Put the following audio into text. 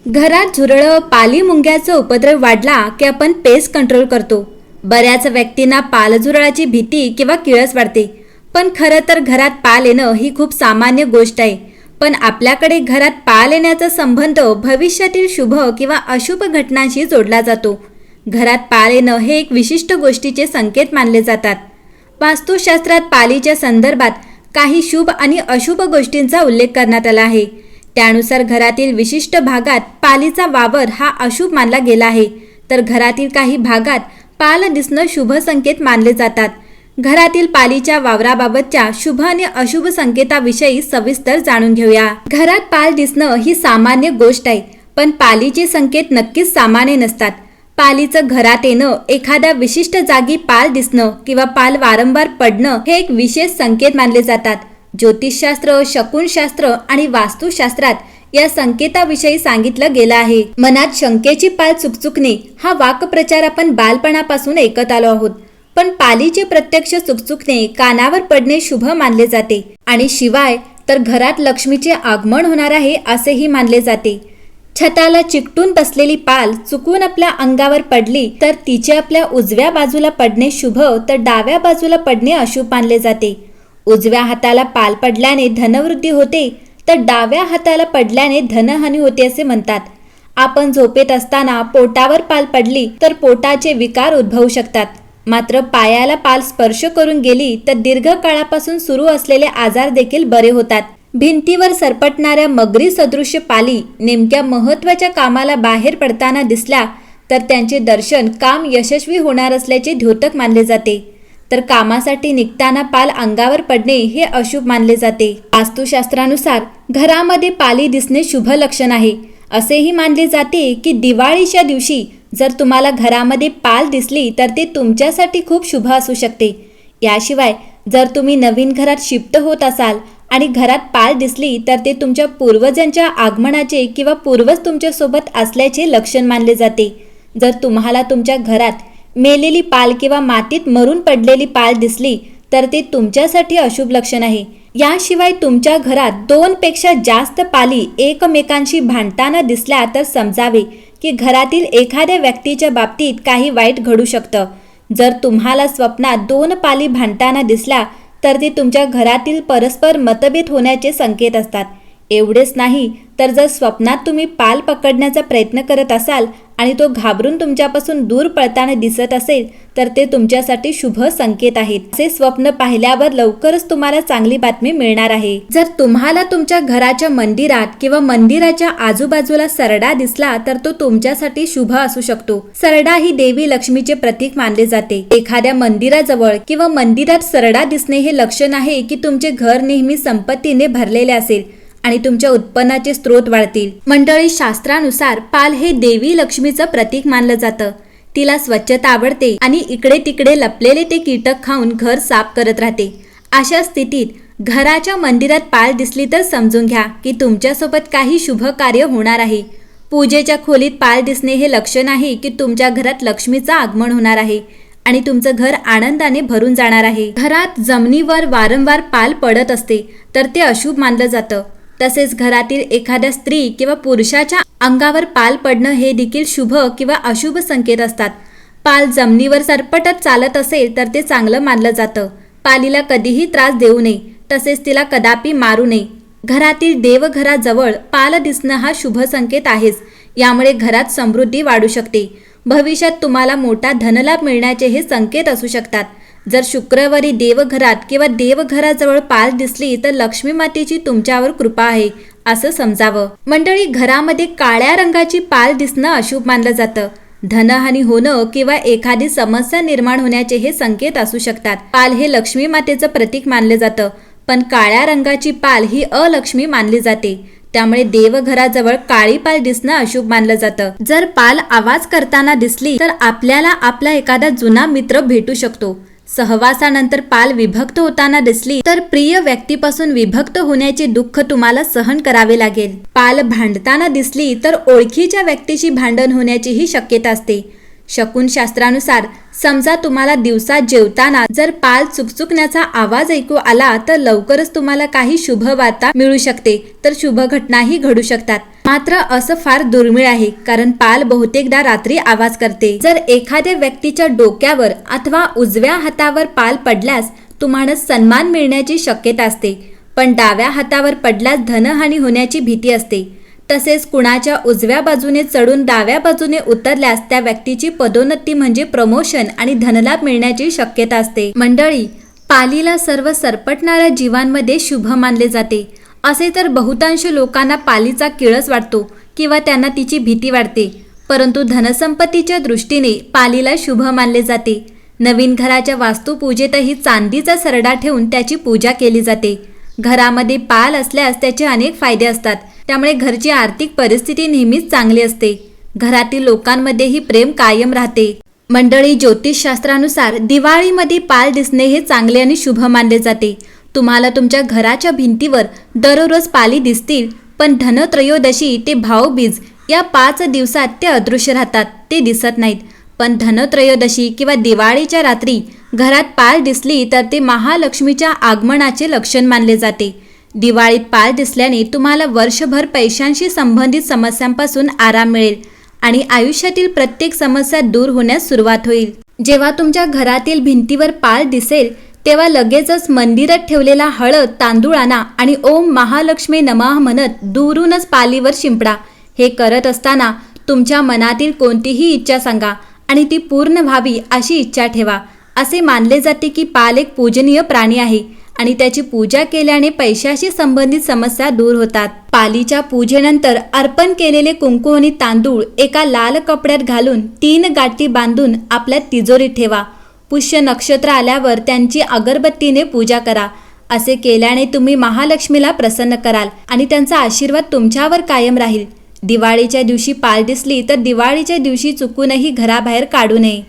घरात झुरळं, पाली मुंग्याचा उपद्रव वाढला की आपण पेस्ट कंट्रोल करतो. बऱ्याच व्यक्तींना पालझुरळाची भीती किंवा किळस वाटते. पण खरं तर घरात पाल येणं ही खूप सामान्य गोष्ट आहे. पण आपल्याकडे घरात पाल येण्याचा संबंध भविष्यातील शुभ किंवा अशुभ घटनांशी जोडला जातो. घरात पाल येणं हे एक विशिष्ट गोष्टीचे संकेत मानले जातात. वास्तुशास्त्रात पालीच्या संदर्भात काही शुभ आणि अशुभ गोष्टींचा उल्लेख करण्यात आला आहे. त्यानुसार घरातील विशिष्ट भागात पालीचा वावर हा अशुभ मानला गेला आहे, तर घरातील काही भागात पाल दिसणं शुभ संकेत मानले जातात. घरातील पालीच्या वावराबाबतच्या शुभ आणि अशुभ संकेताविषयी सविस्तर जाणून घेऊया. घरात पाल दिसणं ही सामान्य गोष्ट आहे, पण पालीचे संकेत नक्कीच सामान्य नसतात. पालीचं घरात येणं, एखाद्या विशिष्ट जागी पाल दिसणं किंवा पाल वारंवार पडणं हे एक विशेष संकेत मानले जातात. ज्योतिषशास्त्र, शकुनशास्त्र आणि वास्तुशास्त्रात या संकेताविषयी सांगितलं गेलं आहे. मनात शंकेची पाल चुकचुकणे हा वाक्प्रचार आपण बालपणापासून ऐकत आलो आहोत. पण पालीचे प्रत्यक्ष चुकचुकणे, कानावर पडणे शुभ मानले जाते आणि शिवाय तर घरात लक्ष्मीचे आगमन होणार आहे असेही मानले जाते. छताला चिकटून बसलेली पाल चुकून आपल्या अंगावर पडली तर तिचे आपल्या उजव्या बाजूला पडणे शुभ, तर डाव्या बाजूला पडणे अशुभ मानले जाते. उजव्या हाताला पाल पडल्याने धनवृद्धी होते, तर डाव्या हाताला पडल्याने धनहानी होते असे म्हणतात. आपण झोपेत असताना पोटावर पाल पडली तर पोटाचे विकार उद्भवू शकतात. मात्र पायाला पाल स्पर्श करून गेली तर दीर्घ काळापासून सुरू असलेले आजार देखील बरे होतात. भिंतीवर सरपटणाऱ्या मगरी सदृश्य पाली नेमक्या महत्त्वाच्या कामाला बाहेर पडताना दिसल्या तर त्यांचे दर्शन काम यशस्वी होणार असल्याचे द्योतक मानले जाते. तर कामासाठी निघताना पाल अंगावर पडणे हे अशुभ मानले जाते. वास्तुशास्त्रानुसार घरामध्ये पाली दिसणे शुभ लक्षण आहे. असेही मानले जाते की दिवाळीच्या दिवशी जर तुम्हाला घरामध्ये पाल दिसली तर ते तुमच्यासाठी खूप शुभ असू शकते. याशिवाय जर तुम्ही नवीन घरात शिफ्ट होत असाल आणि घरात पाल दिसली तर ते तुमच्या पूर्वजांच्या आगमनाचे किंवा पूर्वज तुमच्यासोबत असल्याचे लक्षण मानले जाते. जर तुम्हाला तुमच्या घरात मेलेली पाल किंवा मातीत मरून पडलेली पाल दिसली तर ते तुमच्यासाठी अशुभ लक्षण आहे. याशिवाय तुमच्या घरात 2 पेक्षा जास्त पाली एकमेकांशी भांडताना दिसल्या तर समजावे की घरातील एखाद्या व्यक्तीच्या बाबतीत काही वाईट घडू शकतं. जर तुम्हाला स्वप्नात 2 पाली भांडताना दिसल्या तर ते तुमच्या घरातील परस्पर मतभेद होण्याचे संकेत असतात. एवढेच नाही तर जर स्वप्नात तुम्ही पाल पकडण्याचा प्रयत्न करत असाल आणि तो घाबरून तुमच्यापासून दूर पळताना दिसत असेल तर ते तुमच्यासाठी शुभ संकेत आहेत. असे स्वप्न पाहिल्यावर लवकरच तुम्हाला चांगली बातमी मिळणार आहे. जर तुम्हाला तुमच्या घराच्या मंदिरात किंवा मंदिराच्या आजूबाजूला सरडा दिसला तर तो तुमच्यासाठी शुभ असू शकतो. सरडा ही देवी लक्ष्मीचे प्रतीक मानले जाते. एखाद्या मंदिराजवळ किंवा मंदिरात सरडा दिसणे हे लक्षण आहे की तुमचे घर नेहमी संपत्तीने भरलेले असेल आणि तुमच्या उत्पन्नाचे स्रोत वाढतील. मंडळी, शास्त्रानुसार पाल हे देवी लक्ष्मीचं प्रतीक मानलं जातं. तिला स्वच्छता आवडते आणि इकडे तिकडे लपलेले ते कीटक खाऊन घर साफ करत राहते. अशा स्थितीत घराच्या मंदिरात पाल दिसली तर समजून घ्या की तुमच्यासोबत काही शुभ कार्य होणार आहे. पूजेच्या खोलीत पाल दिसणे हे लक्षण आहे की तुमच्या घरात लक्ष्मीचं आगमन होणार आहे आणि तुमचं घर आनंदाने भरून जाणार आहे. घरात जमिनीवर वारंवार पाल पडत असते तर ते अशुभ मानलं जातं. तसेच घरातील एखाद्या स्त्री किंवा पुरुषाच्या अंगावर पाल पडणं हे देखील शुभ किंवा अशुभ संकेत असतात. पाल जमिनीवर सरपटत चालत असेल तर ते चांगलं मानलं जातं. पालीला कधीही त्रास देऊ नये, तसेच तिला कदापि मारू नये. घरातील देवघराजवळ पाल दिसणं हा शुभ संकेत आहेच. यामुळे घरात समृद्धी वाढू शकते. भविष्यात तुम्हाला मोठा धनलाभ मिळण्याचे हे संकेत असू शकतात. जर शुक्रवारी देवघरात किंवा देवघराजवळ पाल दिसली तर लक्ष्मी मातेची तुमच्यावर कृपा आहे असं समजावं. मंडळी, घरामध्ये काळ्या रंगाची पाल दिसणं अशुभ मानलं जातं. धनहानी होणं किंवा एखादी समस्या निर्माण होण्याचे हे संकेत असू शकतात. पाल हे लक्ष्मी मातेचं प्रतीक मानले जातं, पण काळ्या रंगाची पाल ही अलक्ष्मी मानली जाते. त्यामुळे देवघराजवळ काळी पाल दिसणं अशुभ मानलं जातं. जर पाल आवाज करताना दिसली तर आपल्याला आपला एखादा जुना मित्र भेटू शकतो. सहवासानंतर पाल विभक्त होताना दिसली तर प्रिय व्यक्तीपासून विभक्त होण्याचे दुःख तुम्हाला सहन करावे लागेल. पाल भांडताना दिसली तर ओळखीच्या व्यक्तीशी भांडण होण्याचीही शक्यता असते. शकुनशास्त्रानुसार समजा तुम्हाला दिवसा जेवताना जर पाल चुकचुकण्याचा आवाज ऐकू आला तर लवकरच तुम्हाला काही शुभ वार्ता मिळू शकते, तर शुभ घटनाही घडू शकतात. मात्र असं फार दुर्मिळ आहे, कारण पाल बहुतेकदा रात्री आवाज करते. जर एखाद्या व्यक्तीच्या डोक्यावर अथवा उजव्या हातावर पाल पडल्यास तुम्हाला सन्मान मिळण्याची शक्यता असते, पण डाव्या हातावर पडल्यास धनहानी होण्याची भीती असते. तसेच कुणाच्या उजव्या बाजूने चढून डाव्या बाजूने उतरल्यास त्या व्यक्तीची पदोन्नती म्हणजे प्रमोशन आणि धनलाभ मिळण्याची शक्यता असते. मंडळी, पालीला सर्व सरपटणाऱ्या जीवांमध्ये शुभ मानले जाते. असे तर बहुतांश लोकांना पालीचा किळस वाटतो किंवा त्यांना तिची भीती वाटते, परंतु धनसंपत्तीच्या दृष्टीने पालीला शुभ मानले जाते. नवीन घराच्या वास्तुपूजेतही चांदीचा सरडा ठेवून त्याची पूजा केली जाते. घरामध्ये पाल असल्यास त्याचे अनेक फायदे असतात, त्यामुळे घरची आर्थिक परिस्थिती नेहमीच चांगली असते. घरातील लोकांमध्येही प्रेम कायम राहते. मंडळी, ज्योतिषशास्त्रानुसार दिवाळीमध्ये पाल दिसणे हे चांगले आणि शुभ मानले जाते. तुम्हाला तुमच्या घराच्या भिंतीवर दररोज पाली दिसतील, पण धनत्रयोदशी ते भाऊबीज या 5 दिवसात ते अदृश्य राहतात, ते दिसत नाहीत. पण धनत्रयोदशी किंवा दिवाळीच्या रात्री घरात पाल दिसली तर ते महालक्ष्मीच्या आगमनाचे लक्षण मानले जाते. दिवाळीत पाल दिसल्याने तुम्हाला वर्षभर पैशांशी संबंधित समस्यांपासून आराम मिळेल आणि आयुष्यातील प्रत्येक समस्या दूर होण्यास सुरुवात होईल. जेव्हा तुमच्या घरातील भिंतीवर पाल दिसेल तेव्हा लगेचच मंदिरात ठेवलेला हळद तांदूळ आणा आणि ओम महालक्ष्मी नमः म्हणत दूरूनच पालीवर शिंपडा. हे करत असताना तुमच्या मनातील कोणतीही इच्छा सांगा आणि ती पूर्ण व्हावी अशी इच्छा ठेवा. असे मानले जाते की पाल एक पूजनीय प्राणी आहे आणि त्याची पूजा केल्याने पैशाशी संबंधित समस्या दूर होतात. पालीच्या पूजेनंतर अर्पण केलेले कुंकू आणि तांदूळ एका लाल कपड्यात घालून 3 गाठी बांधून आपल्या तिजोरीत ठेवा. पुष्य नक्षत्र आल्यावर त्यांची अगरबत्तीने पूजा करा. असे केल्याने तुम्ही महालक्ष्मीला प्रसन्न कराल आणि त्यांचा आशीर्वाद तुमच्यावर कायम राहील. दिवाळीच्या दिवशी पाल दिसली तर दिवाळीच्या दिवशी चुकूनही घराबाहेर काढू नये.